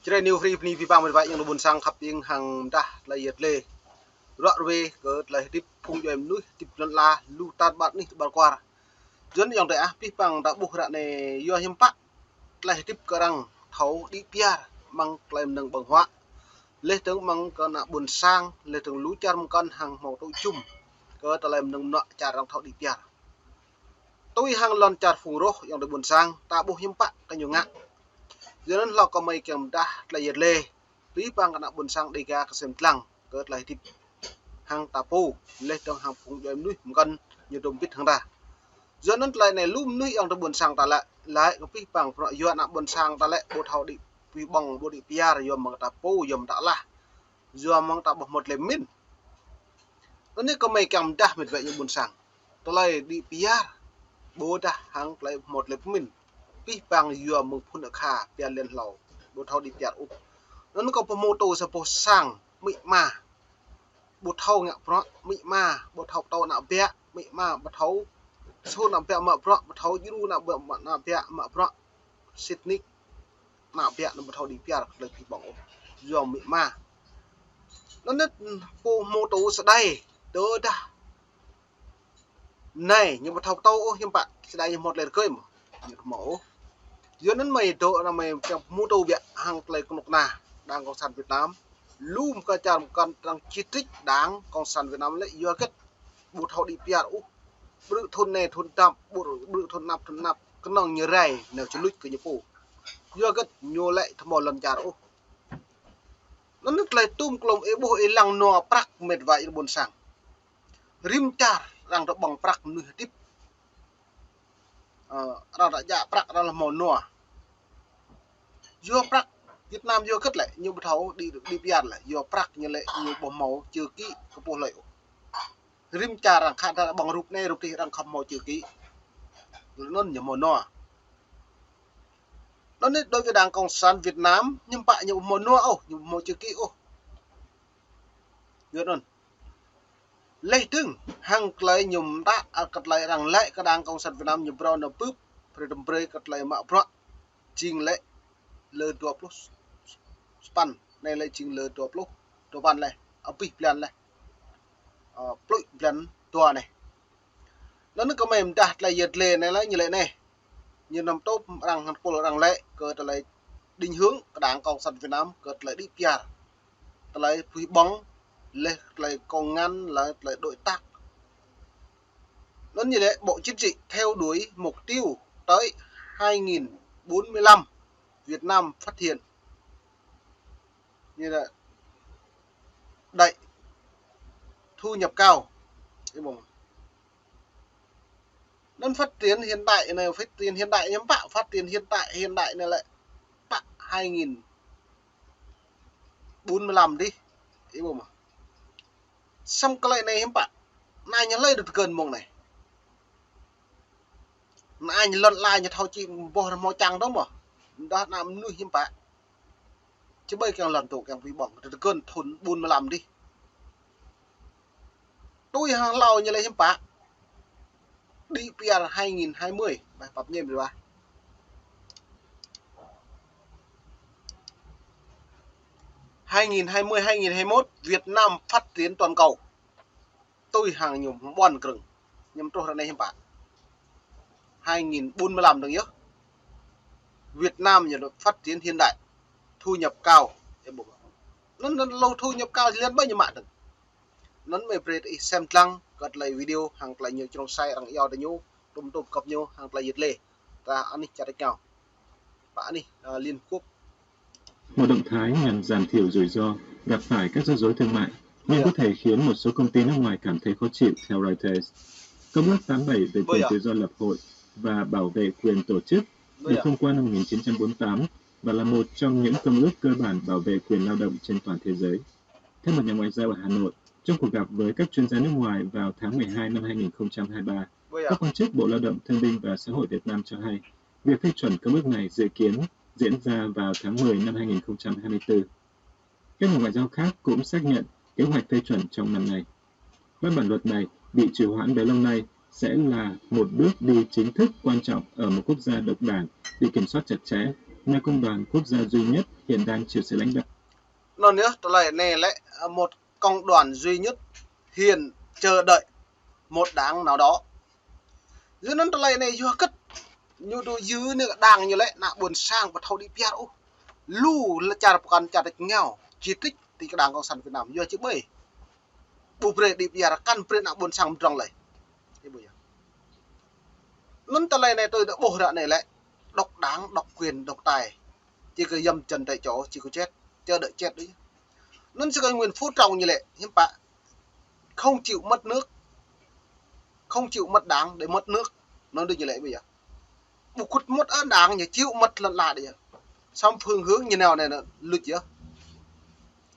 Trên new free ni vi bằng vậy yang buồn sang khắp tiếng hàng đã là yết lệ rõ về cái là tiếp phung cho em núi tiếp lần la lu tan bạn ní bạn qua dân yang đại vi bằng đã buộc ra này do hiểm pak là tiếp kerang thấu đi pia mang klaim nâng bằng hóa lê tướng mang con buồn sang lê tướng lú chăn con hàng màu tối chung cái klaim nâng nọ chả răng thấu đi pia tôi hàng lon chặt phùng rô yang được buồn sang ta buộc hiểm pak cái nhiều ngã giờ nên lo có mấy kem đã là yết lệ vi bằng cái buồn sang đi ra cái xem lăng cái là tiếp hàng tapu lê tướng hàng phùng cho em núi một con như đồng biết hàng ra giờ nên lại này lúm núi yang được buồn sang ta lại cái vi bằng pro yo nak buồn sang ta lại bộ thầu đi vi bằng bộ đi pia rồi mang tapu yom đã là giờ mang ta bọc một lem min nên có mấy kem đã mình vậy như buồn sang ta lại đi pia bố đã hàng lại một lem min vi bằng yo mong phun ở kha pia lên lầu bộ thầu đi pia u nên có mô tô sa po sang mị ma bộ thầu ngạ pro mị ma bộ thầu tàu nạ pia mị ma bộ thầu số nạ pia mà pro bộ thầu yuru nạ pia mà pro Sydney nạ pia nó bộ thầu đi pia là phi bỏng do mị ma nó nứt po mô tô sa đây đỡ đã này nhưng bộ thầu tàu hiểm bạn sa đây một lần cười mà mẫu dưới nên mày độ là mày trong mô tô bịa hàng lấy con nà đang cộng sản Việt Nam lùm cả chàng con đang chi trích đáng cộng sản Việt Nam lấy do kết bột họ đi pia bự thôn này thôn tạm bự thôn nạp cái nòng như rầy nếu cho lút cái như phủ do kết nhô lại thầm một lần chả nó nứt lại tum klom e bộ e lăng nọ prak mệt vậy buồn sang rim char đang được bằng prak nửa tiếp ra đã dạ prak ra là màu nọ do prak Việt Nam do cất lại nhiều thấu đi được đi pian lại do prak như lại nhiều bộ màu chưa kỹ cái bộ lợi rim trà rằng khát ra bằng rụp này rụp thì đang không màu chưa kỹ nó nhiều màu nọ nó nên đối với đảng cộng sản Việt Nam nhưng bạn nhiều màu nọ nhiều màu chưa kỹ biết không lấy từng hàng lấy nhung đã cất lại rằng lại cái đảng cộng sản Việt Nam nhiều brown nó bướp rồi đâm bơi cất lại mạo brown chinh lại lơ tua plus span này lại chinh lơ tua plus tua ban này ở pi plan này plug plan tua này nó có mềm đặt lại giật lề này lại như lệ này như nằm tốt rằng polo rằng lệ cơ lại định hướng đảng cộng sản Việt Nam cơ lại đi pia lại phi bóng lại còn ngăn lại đội tác nó như thế bộ chính trị theo đuổi mục tiêu tới 2045 Việt Nam phát hiện như là đẩy thu nhập cao nên phát triển hiện đại này phát triển hiện đại nhóm bạo phát triển hiện đại này lại bạo 2045 đi ý mà xong cái này hiếm bạn này nhớ lấy được gần mông này này lần lại như thao chị bò mò trắng đó mà đã làm nuôi hiếm bạn chứ bây giờ lần tổ càng vì bỏng được gần thôn 45 đi tôi hàng lâu như lấy hiếm bạn đi PR 2020 bài pháp nhầm rồi 2020-2021 Việt Nam phát triển toàn cầu tôi hàng nhiều bon rừng nhưng tôi này hiểm bạn 2045 được nhớ Việt Nam nhà phát triển hiện đại thu nhập cao nó lâu thu nhập cao thì lên bao nhiêu mạng được nó về xem lăng gật lại video hàng lại nhiều trong sai rằng yêu để nhau tôm cập nhau hàng lại nhiệt lệ ta anh đi chặt nhau bạn đi Liên Quốc một động thái nhằm giảm thiểu rủi ro gặp phải các rắc rối thương mại nhưng có thể khiến một số công ty nước ngoài cảm thấy khó chịu theo Reuters. Công ước 87 về quyền tự do lập hội và bảo vệ quyền tổ chức được thông qua năm 1948 và là một trong những công ước cơ bản bảo vệ quyền lao động trên toàn thế giới. Theo một nhà ngoại giao ở Hà Nội, trong cuộc gặp với các chuyên gia nước ngoài vào tháng 12 năm 2023, các quan chức Bộ Lao động Thương binh và Xã hội Việt Nam cho hay việc phê chuẩn công ước này dự kiến diễn ra vào tháng 10 năm 2024. Các nhà ngoại giao khác cũng xác nhận kế hoạch phê chuẩn trong năm nay. Văn bản luật này bị trì hoãn bấy lâu nay sẽ là một bước đi chính thức quan trọng ở một quốc gia độc đảng bị kiểm soát chặt chẽ nơi công đoàn quốc gia duy nhất hiện đang chịu sự lãnh đạo. Nó nữa, trở lại này lại một công đoàn duy nhất hiện chờ đợi một đảng nào đó. Dưới nó trở lại này vừa cất như tôi dư nữa đảng như lẽ nạ buồn sang và thâu đi piao. Lu là chả bukan chả được nghèo chỉ tích thì cái đảng cộng sản Việt Nam vừa chứ bơi. Bu pre đi piao căn pre nạ buồn sang trong lại. Thế bây giờ. Nó trở lại này tôi đã bổ ra này lại độc đảng, độc quyền, độc tài. Chỉ cứ dâm trần tại chỗ, chỉ có chết, chờ đợi chết đấy. Nó sẽ có nguyên phú trọng như lệ, nhưng bạn không chịu mất nước, không chịu mất đảng để mất nước, nó được như lệ bây giờ. Một cút mất ở đảng như chịu mất lần là đấy. Xong phương hướng như nào này là lụt chứ,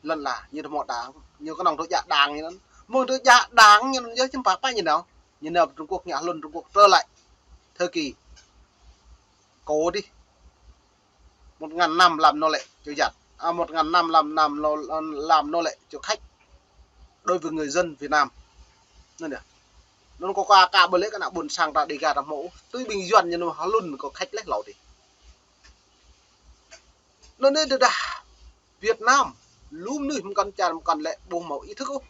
lần là như một đảng, như cái nòng tôi dạ đảng như nó, một tôi dạ đảng như nó chứ phải như nào Trung Quốc nhà Luân Trung Quốc trở lại thời kỳ cố đi. 1.000 năm làm nô lệ cho giặc, 1.000 năm làm nô lệ cho khách đối với người dân Việt Nam. Nên được. Nó có qua cả bữa lễ cái nào buồn sang ra đi gà ra mẫu. Tôi bình duyên nhưng mà luôn có khách lách lẩu đi. Nó nên được đã. Việt Nam lúc nữa một con lệ bố mẫu ý thức không?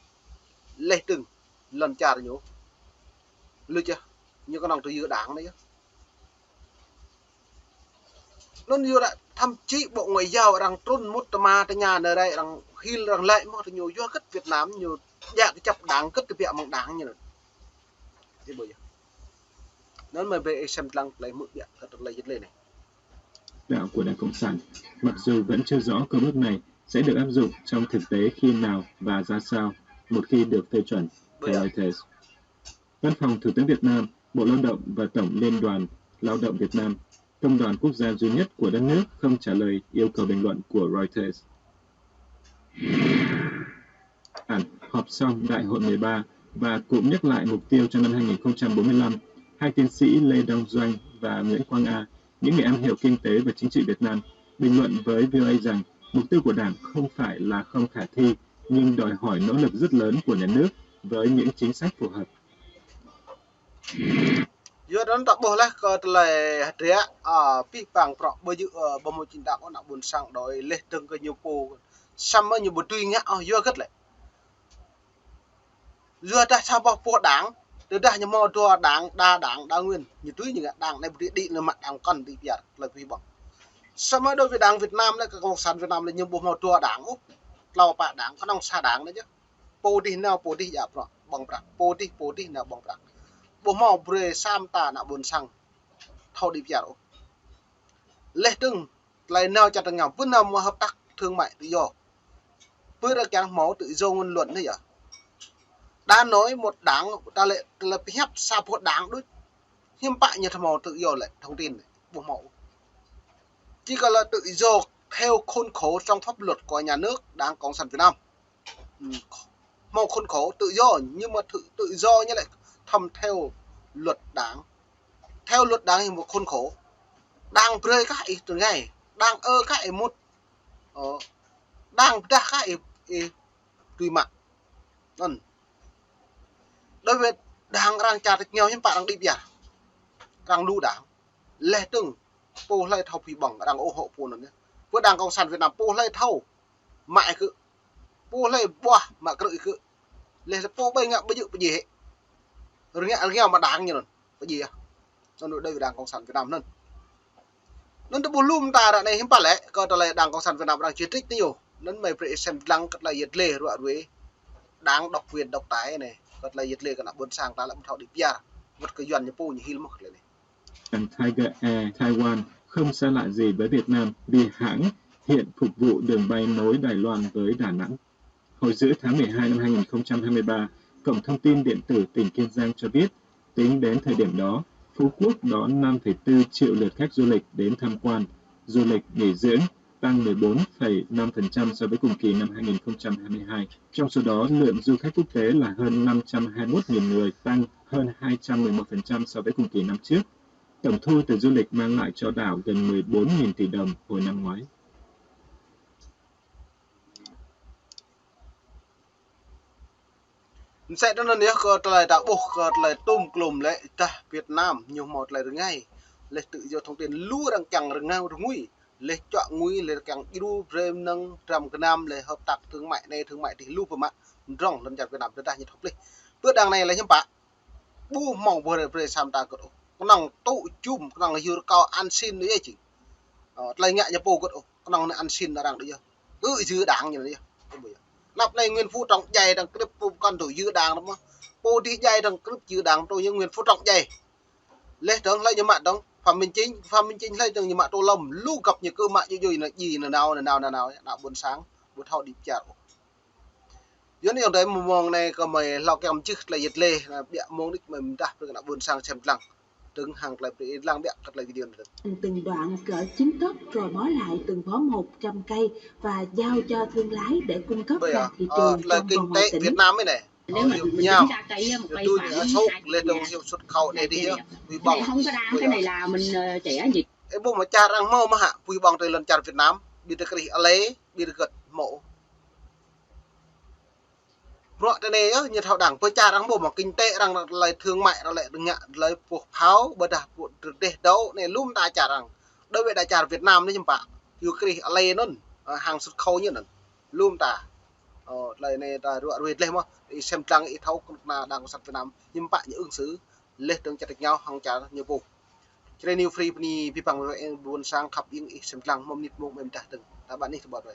Lệ từng lần trà rồi nhố. Lưu chưa? Như con nòng tôi dự đảng đấy chứ. Nó như là thậm chí bộ ngoại giao đang trốn một mà tại nhà nơi đây đang khi đang lệ mà nhiều do cất Việt Nam nhiều dạng cái chấp đảng cất cái việc bằng đảng như này thế bây giờ nó mới về xem lăng lấy mức điện thật lấy dứt lên này Đạo của Đảng Cộng sản, mặc dù vẫn chưa rõ công ước này sẽ được áp dụng trong thực tế khi nào và ra sao một khi được phê chuẩn, theo Reuters. Văn phòng Thủ tướng Việt Nam, Bộ Lao động và Tổng Liên đoàn Lao động Việt Nam, công đoàn quốc gia duy nhất của đất nước không trả lời yêu cầu bình luận của Reuters. Họp xong Đại hội 13 và cũng nhắc lại mục tiêu cho năm 2045, hai tiến sĩ Lê Đông Doanh và Nguyễn Quang A, những người am hiểu kinh tế và chính trị Việt Nam, bình luận với VOA rằng mục tiêu của Đảng không phải là không khả thi, nhưng đòi hỏi nỗ lực rất lớn của nhà nước với những chính sách phù hợp. Giờ đó tak boleh ke telai dia pipang pro baju bomo cinta ko nak bun sang doi leh teng ke nyupo sama nyu betui nya yo ket le giờ ta sao bao po đảng từ đây như mò đua đảng đa nguyên như túi như đảng này đi là mặt đảng con đi việt là vì bằng sama đối với đảng Việt Nam là cái cộng sản Việt Nam là như bộ mò đua đảng úc lao bạ đảng có nông xa đảng đấy chứ po đi ya pro bằng bạc po đi nào bằng bạc bộ mò bre sam ta nak bun sang thâu đi việt úc leh tưng lại nào chặt ngào vẫn nào mà hợp tác thương mại tự do với ra cái máu tự do ngôn luận đấy à đã nói một đảng ta lại là phép sao một đảng đối hiếm bại như thằng màu tự do lại thông tin này bộ mẫu chỉ cần là tự do theo khuôn khổ trong pháp luật của nhà nước Đảng Cộng sản Việt Nam màu khuôn khổ tự do nhưng mà tự do như lại thầm theo luật đảng thì một khuôn khổ đang rơi các ý từ ngày đang các ý một đang ra các ý tùy mặt đối với đảng đang trả được nhiều những bạn đang đi biển đang lưu đảng lệ từng po lay thâu phi bằng đang ủng hộ po nữa với Đảng Cộng sản Việt Nam po lay thâu mại cứ po lay bua mà cứ lệ po bây ngạ bây giờ gì hết rồi nghe mà đảng như rồi cái gì à nó đây là Đảng Cộng sản Việt Nam nên nó lùm ta đã này hiếm bà lẽ coi là Đảng Cộng sản Việt Nam đang chiến trích nhiều nên mày phải xem lăng cất lại yết lệ rồi với đảng độc quyền độc tài này cất lại yết lệ cái nào buôn sang ta lại thảo đi bia một cái doanh như po như hil mất này Tiger Air Taiwan không xa lạ gì với Việt Nam vì hãng hiện phục vụ đường bay nối Đài Loan với Đà Nẵng. Hồi giữa tháng 12 năm 2023, Cổng Thông tin Điện tử tỉnh Kiên Giang cho biết, tính đến thời điểm đó, Phú Quốc đón 5,4 triệu lượt khách du lịch đến tham quan, du lịch nghỉ dưỡng, tăng 14,5% so với cùng kỳ năm 2022. Trong số đó, lượng du khách quốc tế là hơn 521.000 người, tăng hơn 211% so với cùng kỳ năm trước. Tổng thu từ du lịch mang lại cho đảo gần 14.000 tỷ đồng hồi năm ngoái. Sẽ đó là có lại đã buộc lại tùm lum lại Việt Nam nhiều một lại ngay lại tự do thông tin lúa đang chẳng rồi ngao rồi nguy lấy chọn nguy lấy càng yêu rem nâng trầm cái nam lấy hợp tác thương mại này thương mại thì lưu vào mạng rong lần chặt Việt Nam ta như thọc đi bữa đằng này là những bạn bu mong vừa về sam ta cỡ con năng tụ chum con năng hiu cao an xin nữa chị lấy ngại nhập bộ cỡ con năng an xin là đang được chưa cứ dư đảng như này nắp này nguyên phu trọng dày đằng clip con tuổi dư đảng đúng không cô đi dày đằng clip dư đảng tôi những nguyên phu trọng dày lấy tưởng lấy những bạn đó Phạm Minh Chính lấy từng những bạn tô lầm lưu gặp những cơ mạng như là gì là nào buồn sáng buồn thao đi chợ dưới này đấy mong này có mày lao kèm chứ là nhiệt lệ là bịa mong đích mình ta được là buồn sang xem lăng đứng hàng lại bị lang bịa các lại video được từng đoạn cỡ 9 tấc rồi bó lại từng bó 100 cây và giao cho thương lái để cung cấp ra thị trường là trong kinh và ngoài tế tỉnh. Việt Nam ấy này nếu mà mình nhau tính ra cây một cây tôi khoảng số lên đồng hiệu xuất khẩu này đi vì cái này không có đa, cái này là mình trẻ gì cái bộ mà cha đang mơ mà hạ vì bằng từ lần chặt Việt Nam bị được cái lấy bị được gật mộ rồi cái này như thảo đảng với cha đang bộ mà kinh tế đang lấy thương mại nó lại ngạ lấy cuộc pháo bờ đạp được để đấu này luôn ta trả rằng đối với đại trà Việt Nam đấy chứ bạn yêu cái lấy nó hàng xuất khẩu như này luôn ta lời này ta rượu rượt lên mà thì xem trang ít thấu là đang có sẵn Việt Nam nhưng bạn những ứng xử lên đường chặt nhau hàng trả nhiều vụ cho nên new free ni pi bằng buôn sang khắp những xem trang mong nít mong em trả từng bạn đi thì bảo rồi